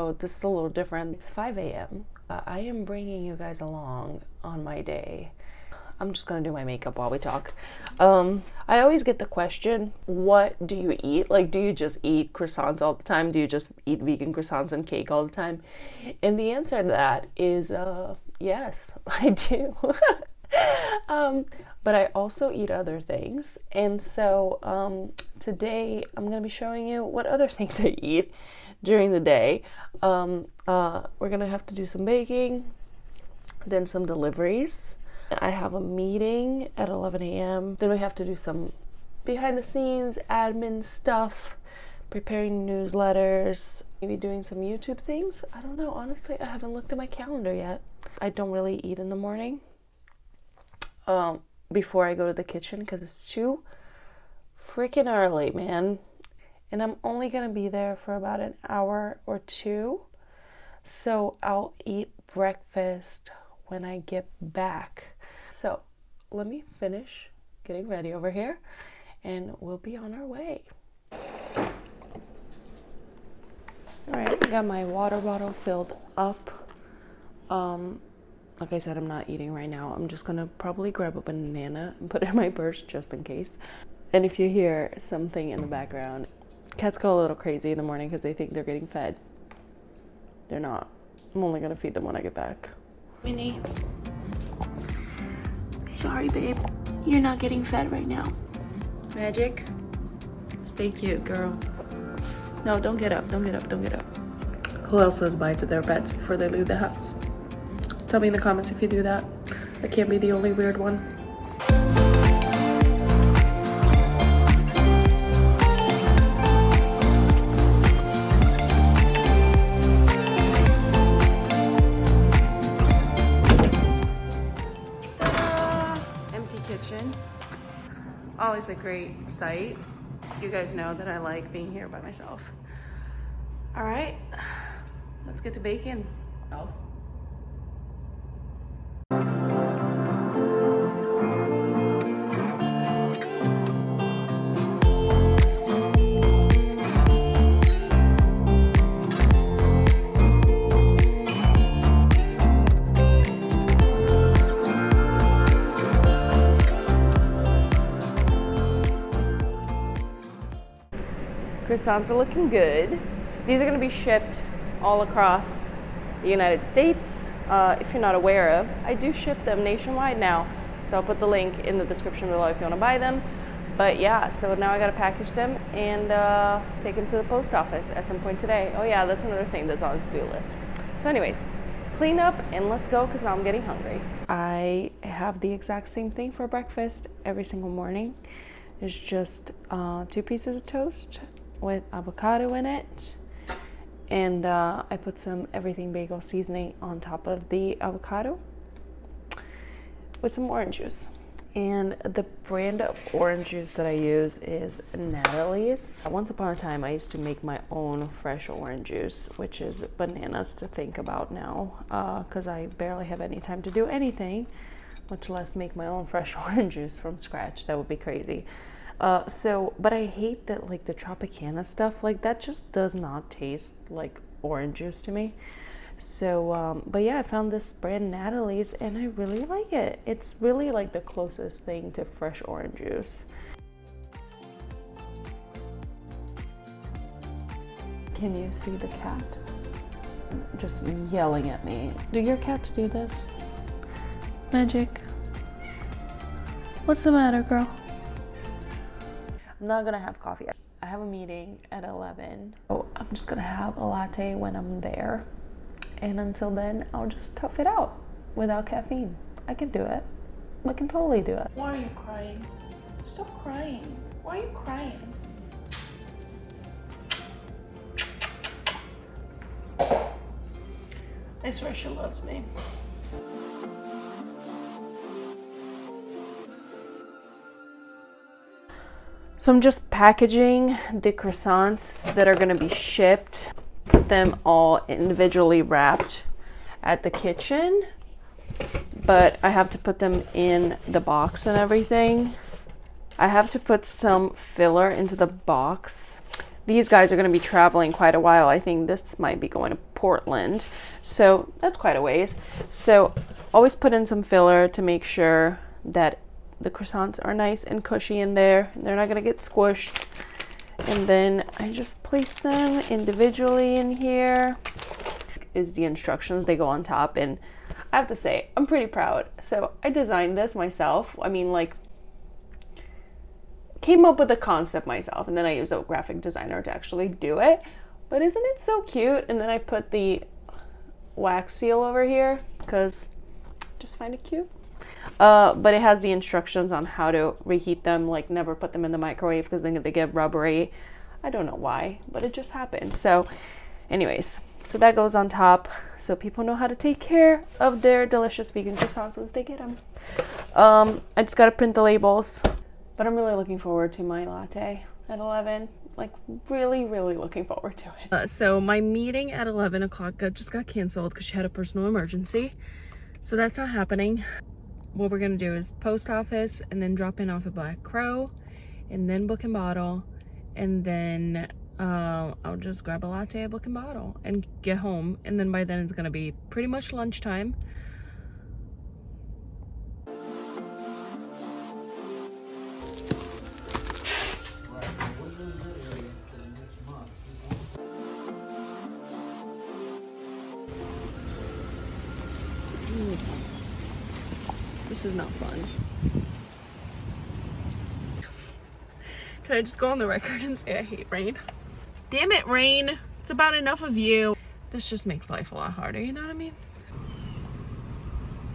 So this is a little different. It's 5 a.m. I am bringing you guys along on my day. I'm just gonna do my makeup while we talk. I always get the question, what do you eat? Like, do you just eat croissants all the time? Do you just eat vegan croissants and cake all the time? And the answer to that is yes, I do. But I also eat other things. And so today I'm gonna be showing you what other things I eat during the day. We're gonna have to do some baking, then some deliveries. I have a meeting at 11 a.m. Then we have to do some behind the scenes admin stuff, preparing newsletters, maybe doing some YouTube things. I don't know, honestly, I haven't looked at my calendar yet. I don't really eat in the morning before I go to the kitchen because it's too freaking early, man. And I'm only gonna be there for about an hour or two. So I'll eat breakfast when I get back. So let me finish getting ready over here and we'll be on our way. All right, I got my water bottle filled up. Like I said, I'm not eating right now. I'm just gonna probably grab a banana and put it in my purse just in case. And if you hear something in the background, cats go a little crazy in the morning because they think they're getting fed. They're not. I'm only gonna feed them when I get back. Minnie. Sorry, babe. You're not getting fed right now. Magic. Stay cute, girl. No, don't get up. Don't get up. Don't get up. Who else says bye to their pets before they leave the house? Tell me in the comments if you do that. I can't be the only weird one. Kitchen. Always a great sight. You guys know that I like being here by myself. All right, let's get to baking. Croissants are looking good. These are going to be shipped all across the United States. If you're not aware of, I do ship them nationwide now. So I'll put the link in the description below if you want to buy them. But yeah, so now I got to package them and take them to the post office at some point today. Oh yeah, that's another thing that's on the to-do list. So anyways, clean up and let's go because now I'm getting hungry. I have the exact same thing for breakfast every single morning. It's just 2 pieces of toast with avocado in it, and I put some everything bagel seasoning on top of the avocado with some orange juice. And the brand of orange juice that I use is Natalie's. Once upon a time I used to make my own fresh orange juice, which is bananas to think about now, because I barely have any time to do anything, much less make my own fresh orange juice from scratch. That would be crazy. But I hate that, like, the Tropicana stuff, like, that just does not taste like orange juice to me. So, but yeah, I found this brand Natalie's and I really like it. It's really like the closest thing to fresh orange juice. Can you see the cat? Just yelling at me. Do your cats do this? Magic? What's the matter, girl? I'm not gonna have coffee. I have a meeting at 11. So I'm just gonna have a latte when I'm there. And until then, I'll just tough it out without caffeine. I can do it. I can totally do it. Why are you crying? Stop crying. Why are you crying? I swear she loves me. So I'm just packaging the croissants that are gonna be shipped, put them all individually wrapped at the kitchen, but I have to put them in the box and everything. I have to put some filler into the box these guys are going to be traveling quite a while. I think this might be going to Portland, so that's quite a ways. So always put in some filler to make sure that the croissants are nice and cushy in there. They're not going to get squished. And then I just place them individually in here. Is the instructions, they go on top, and I have to say I'm pretty proud. So I designed this myself. I mean, like, came up with the concept myself, and then I used a graphic designer to actually do it. But isn't it so cute? And then I put the wax seal over here because I just find it cute. But it has the instructions on how to reheat them, like never put them in the microwave because then they get rubbery. I don't know why, but it just happened. So anyways, so that goes on top so people know how to take care of their delicious vegan croissants once they get them. I just got to print the labels, but I'm really looking forward to my latte at 11. Like really looking forward to it. So my meeting at 11 o'clock just got canceled because she had a personal emergency. So that's not happening. What we're gonna do is post office and then drop in off at Black Crow and then Book and Bottle, and then I'll just grab a latte at Book and Bottle and get home, and then by then it's gonna be pretty much lunchtime. This is not fun. Can I just go on the record and say I hate rain? Damn it, rain. It's about enough of you. This just makes life a lot harder, you know what I mean?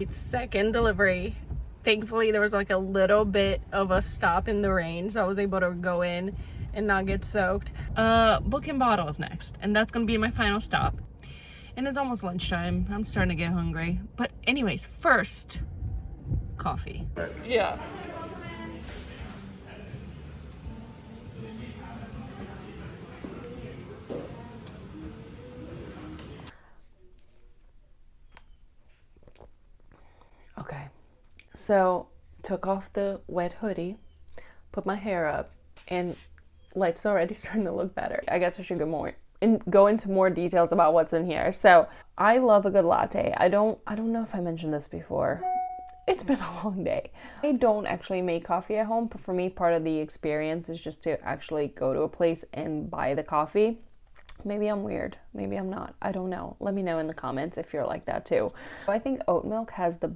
It's second delivery. Thankfully, there was like a little bit of a stop in the rain, so I was able to go in and not get soaked. Book and Bottle is next, and that's gonna be my final stop. And it's almost lunchtime. I'm starting to get hungry. But anyways, first, coffee. Yeah. Okay. So, took off the wet hoodie, put my hair up, and life's already starting to look better. I guess I should go into more details about what's in here. So, I love a good latte. I don't know if I mentioned this before. It's been a long day. I don't actually make coffee at home, but for me, part of the experience is just to actually go to a place and buy the coffee. Maybe I'm weird. Maybe I'm not. I don't know. Let me know in the comments if you're like that too. So I think oat milk has the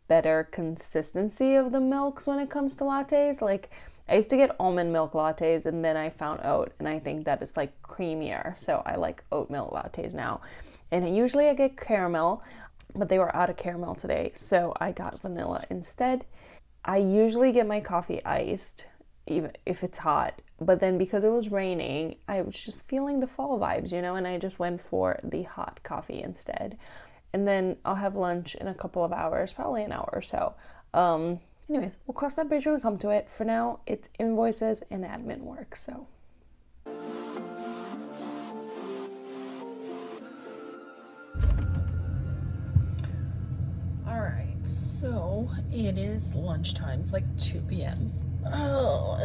better consistency of the milks when it comes to lattes. Like, I used to get almond milk lattes, and then I found oat, and I think that it's like creamier. So I like oat milk lattes now. And usually I get caramel, but they were out of caramel today, so I got vanilla instead. I usually get my coffee iced, even if it's hot, but then because it was raining, I was just feeling the fall vibes, you know, and I just went for the hot coffee instead. And then I'll have lunch in a couple of hours, probably an hour or so. Anyways, we'll cross that bridge when we come to it. For now, it's invoices and admin work, so. Alright, so it is lunchtime. It's like 2 p.m. Oh,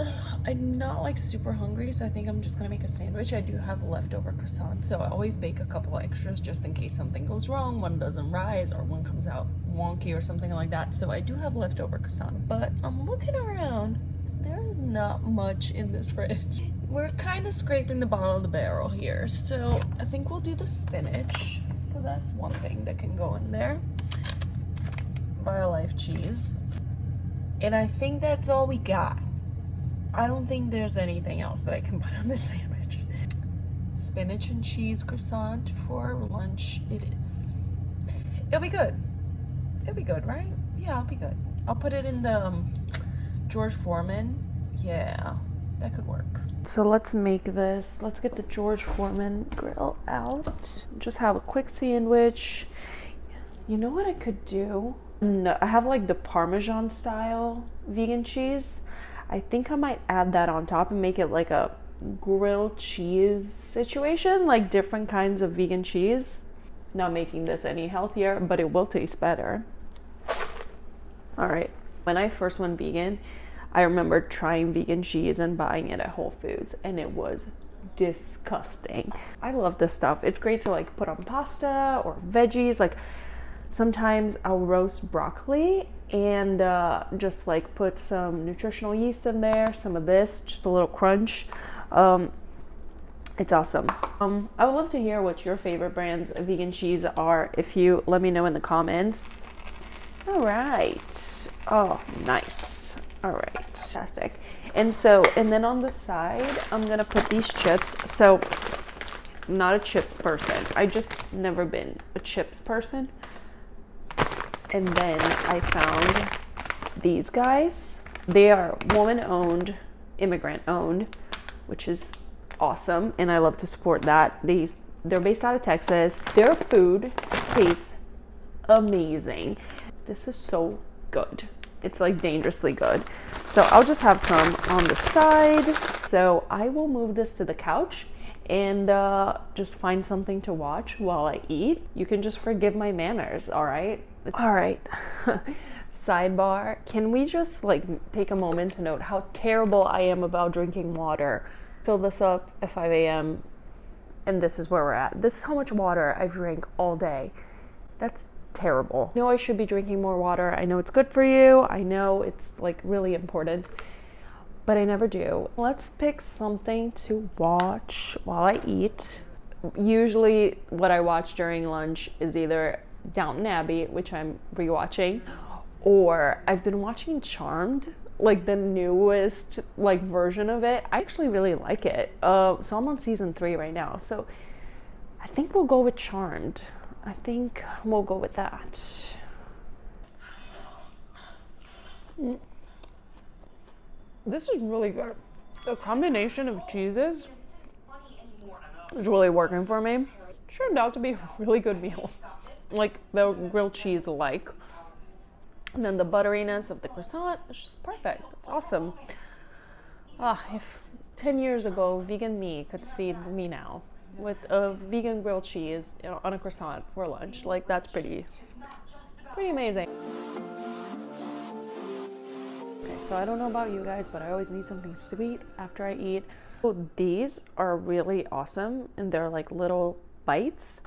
I'm not like super hungry, so I think I'm just gonna make a sandwich. I do have leftover croissants, so I always bake a couple extras just in case something goes wrong, one doesn't rise, or one comes out wonky or something like that. So I do have leftover croissant, but I'm looking around. There is not much in this fridge. We're kind of scraping the bottom of the barrel here, so I think we'll do the spinach. So that's one thing that can go in there. BioLife cheese. And I think that's all we got. I don't think there's anything else that I can put on this sandwich. Spinach and cheese croissant for lunch it is. It'll be good. It'll be good, right? Yeah, it'll be good. I'll put it in the George Foreman. Yeah, that could work. So let's make this. Let's get the George Foreman grill out. Just have a quick sandwich. You know what I could do? No, I have like the Parmesan style vegan cheese. I think I might add that on top and make it like a grilled cheese situation, like different kinds of vegan cheese. Not making this any healthier, but it will taste better. All right, when I first went vegan, I remember trying vegan cheese and buying it at Whole Foods, and it was disgusting. I love this stuff. It's great to like put on pasta or veggies. Like sometimes I'll roast broccoli and just like put some nutritional yeast in there, some of this, just a little crunch. It's awesome. I would love to hear what your favorite brands of vegan cheese are. If you let me know in the comments. All right. Oh, nice. All right. Fantastic. And then on the side, I'm gonna put these chips. So I'm not a chips person. I just never been a chips person. And then I found these guys. They are woman-owned, immigrant-owned, which is awesome, and I love to support that. They're based out of Texas. Their food tastes amazing. This is so good. It's like dangerously good. So I'll just have some on the side. So I will move this to the couch and just find something to watch while I eat. You can just forgive my manners, all right? All right. Sidebar, can we just like take a moment to note how terrible I am about drinking water? Fill this up at 5 a.m. and this is where we're at. This is how much water I've drank all day. That's terrible. I know I should be drinking more water. I know it's good for you. I know it's like really important, but I never do. Let's pick something to watch while I eat. Usually what I watch during lunch is either Downton Abbey, which I'm rewatching, or I've been watching Charmed, like the newest like version of it. I actually really like it. So I'm on season 3 right now. So I think we'll go with Charmed. I think we'll go with that. This is really good. The combination of cheeses is really working for me. It turned out to be a really good meal. Like the grilled cheese and then the butteriness of the croissant is just perfect. It's awesome. If 10 years ago vegan me could see me now with a vegan grilled cheese on a croissant for lunch, like that's pretty amazing. Okay, so I don't know about you guys, but I always need something sweet after I eat. So these are really awesome and they're like little bites.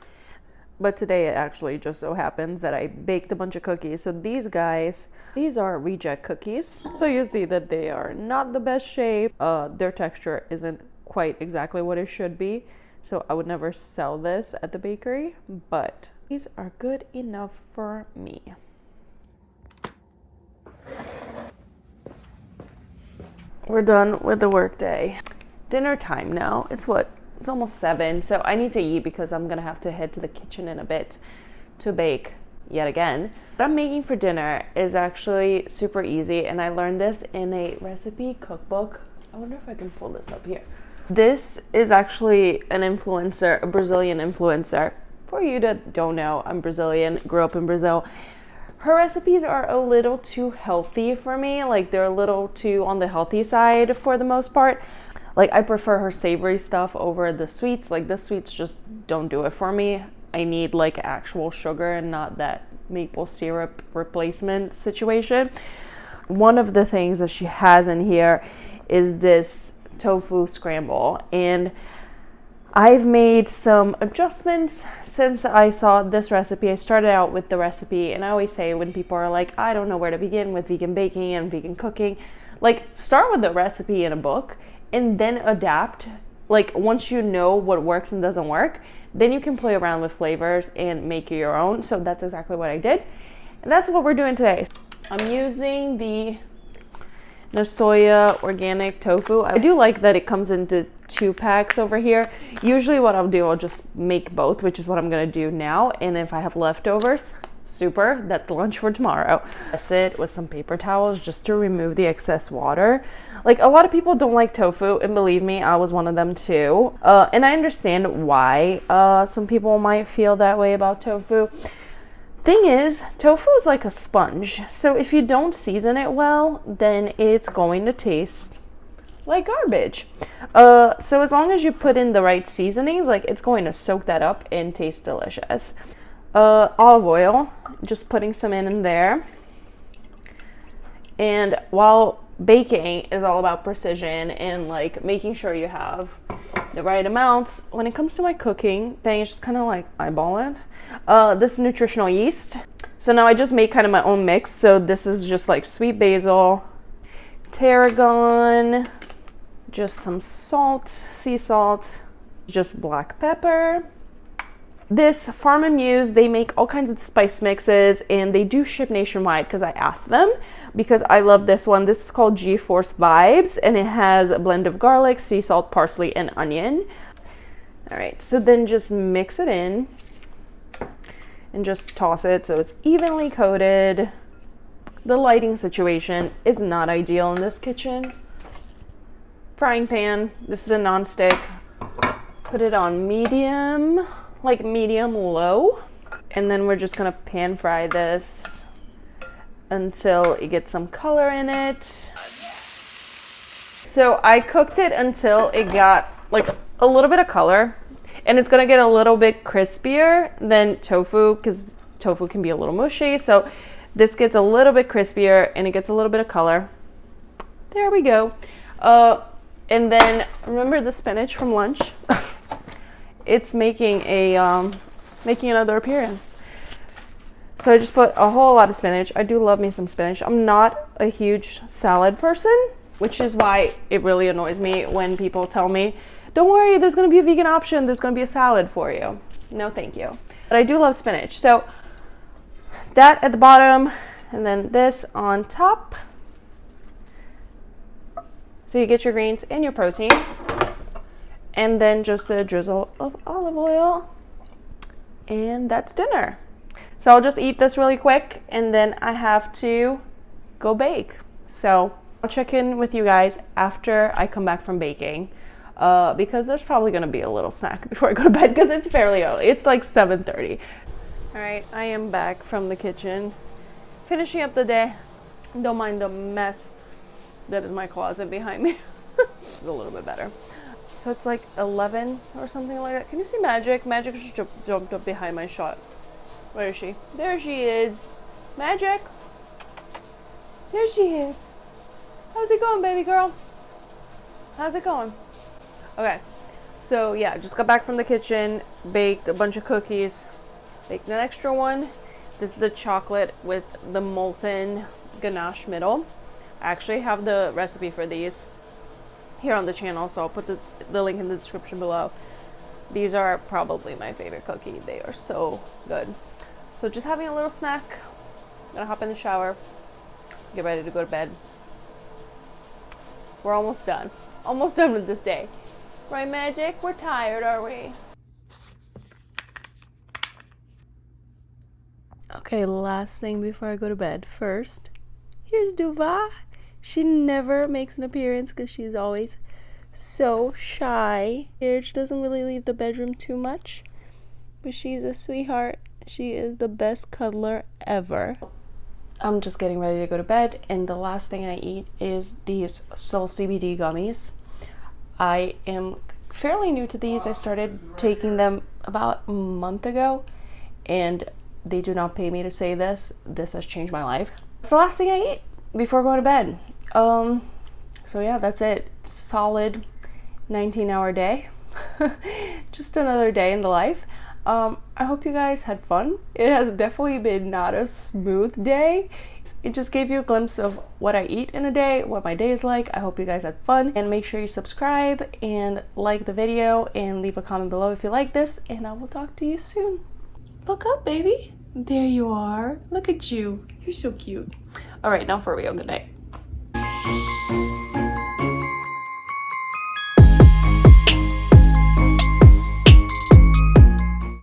But today it actually just so happens that I baked a bunch of cookies. So these guys, these are reject cookies. So you see that they are not the best shape. Their texture isn't quite exactly what it should be. So I would never sell this at the bakery, but these are good enough for me. We're done with the workday. Dinner time now. It's almost 7, so I need to eat because I'm gonna have to head to the kitchen in a bit to bake yet again. What I'm making for dinner is actually super easy, and I learned this in a recipe cookbook. I wonder if I can pull this up here. This is actually an influencer, a Brazilian influencer. For you that don't know, I'm Brazilian, grew up in Brazil. Her recipes are a little too healthy for me. Like they're a little too on the healthy side for the most part. Like I prefer her savory stuff over the sweets. Like the sweets just don't do it for me. I need like actual sugar and not that maple syrup replacement situation. One of the things that she has in here is this tofu scramble, and I've made some adjustments since I saw this recipe. I started out with the recipe, and I always say when people are like, I don't know where to begin with vegan baking and vegan cooking, like start with the recipe in a book and then adapt. Like once you know what works and doesn't work, then you can play around with flavors and make your own. So that's exactly what I did, and that's what we're doing today. I'm using the soya organic tofu. I do like that it comes into 2 packs over here. Usually what I'll do, I'll just make both, which is what I'm gonna do now. And if I have leftovers, super, that's lunch for tomorrow. I sit with some paper towels just to remove the excess water. Like a lot of people don't like tofu, and believe me, I was one of them too. And I understand why some people might feel that way about tofu. Thing is, tofu is like a sponge. So if you don't season it well, then it's going to taste like garbage. So as long as you put in the right seasonings, like it's going to soak that up and taste delicious. Olive oil, just putting some in there. And while baking is all about precision and like making sure you have the right amounts. When it comes to my cooking thing, it's just kind of like eyeball it. This nutritional yeast. So now I just make kind of my own mix. So this is just like sweet basil, tarragon, just some salt, sea salt, just black pepper. This Farm and Muse, they make all kinds of spice mixes and they do ship nationwide because I asked them, because I love this one. This is called G-Force Vibes and it has a blend of garlic, sea salt, parsley, and onion. All right, so then just mix it in and just toss it so it's evenly coated. The lighting situation is not ideal in this kitchen. Frying pan, this is a non-stick. Put it on medium, like medium low. And then we're just gonna pan fry this until it gets some color in it. So I cooked it until it got like a little bit of color, and it's gonna get a little bit crispier than tofu because tofu can be a little mushy. So this gets a little bit crispier and it gets a little bit of color. There we go. And then remember the spinach from lunch? It's making another appearance. So I just put a whole lot of spinach. I do love me some spinach. I'm not a huge salad person, which is why it really annoys me when people tell me, don't worry, there's gonna be a vegan option, there's gonna be a salad for you. No, thank you. But I do love spinach. So that at the bottom, and then this on top. So you get your greens and your protein. And then just a drizzle of olive oil. And that's dinner. So I'll just eat this really quick and then I have to go bake. So I'll check in with you guys after I come back from baking. Because there's probably gonna be a little snack before I go to bed because it's fairly early. It's like 7:30. All right, I am back from the kitchen, finishing up the day. Don't mind the mess that is my closet behind me. It's a little bit better. So it's like 11 or something like that. Can you see Magic? Magic just jumped up behind my shot. Where is she? There she is. Magic. There she is. How's it going, baby girl? How's it going? Okay. So yeah, just got back from the kitchen, baked a bunch of cookies, baked an extra one. This is the chocolate with the molten ganache middle. I actually have the recipe for these here on the channel, so I'll put the link in the description below. These are probably my favorite cookie. They are so good. So just having a little snack. Gonna hop in the shower, get ready to go to bed. We're almost done. Almost done with this day. Right, Magic? We're tired, are we? Okay, last thing before I go to bed. First, here's Duva. She never makes an appearance because she's always so shy. She doesn't really leave the bedroom too much, but she's a sweetheart. She is the best cuddler ever. I'm just getting ready to go to bed, and the last thing I eat is these Soul CBD gummies. I am fairly new to these. I started taking them about a month ago, and they do not pay me to say this. This has changed my life. It's the last thing I eat before going to bed. So yeah, that's it. Solid 19-hour day. Just another day in the life. I hope you guys had fun. It has definitely been not a smooth day. It just gave you a glimpse of what I eat in a day, what my day is like. I hope you guys had fun, and make sure you subscribe and like the video and leave a comment below if you like this, and I will talk to you soon. Look up, baby. There you are. Look at you. You're so cute. All right, now for real. Good night.